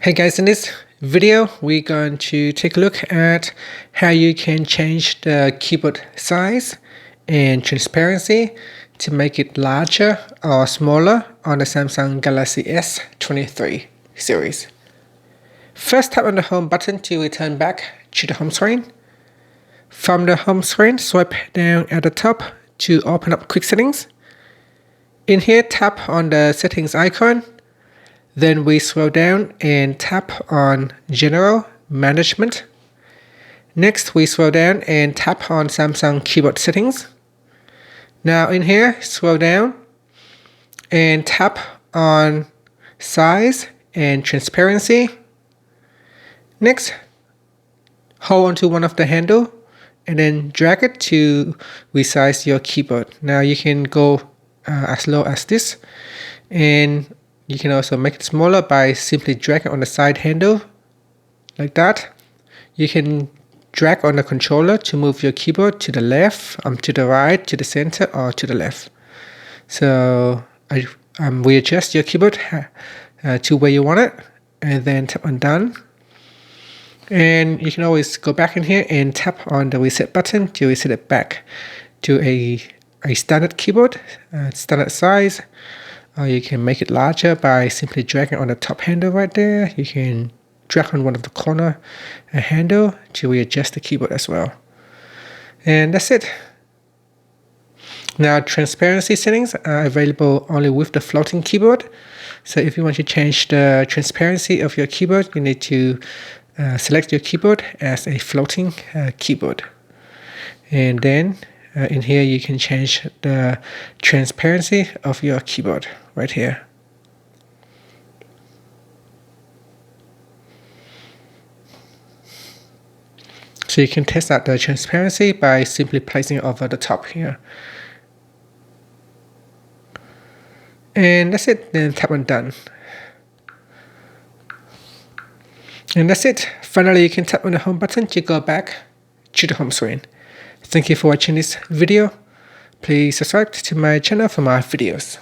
Hey guys, in this video we're going to take a look at how you can change the keyboard size and transparency to make it larger or smaller on the Samsung Galaxy S23 series. First, tap on the home button to return back to the home screen. From the home screen, swipe down at the top to open up quick settings. In here, tap on the settings icon. Then we scroll down and tap on General Management. Next, we scroll down and tap on Samsung Keyboard Settings. Now in here, scroll down and tap on Size and Transparency. Next, hold onto one of the handle and then drag it to resize your keyboard. Now you can go as low as this, and you can also make it smaller by simply dragging on the side handle like that. You can drag on the controller to move your keyboard to the left, to the right, to the center, or to the left. So readjust your keyboard to where you want it, and then tap on done. And you can always go back in here and tap on the reset button to reset it back to a standard keyboard, standard size. Or you can make it larger by simply dragging on the top handle right there. You can drag on one of the corner handle to readjust the keyboard as well. And that's it. Now, transparency settings are available only with the floating keyboard. So if you want to change the transparency of your keyboard, you need to select your keyboard as a floating keyboard. And then in here, you can change the transparency of your keyboard right here. So you can test out the transparency by simply placing it over the top here. And that's it. Then tap on done. And that's it. Finally, you can tap on the home button to go back to the home screen. Thank you for watching this video. Please subscribe to my channel for more videos.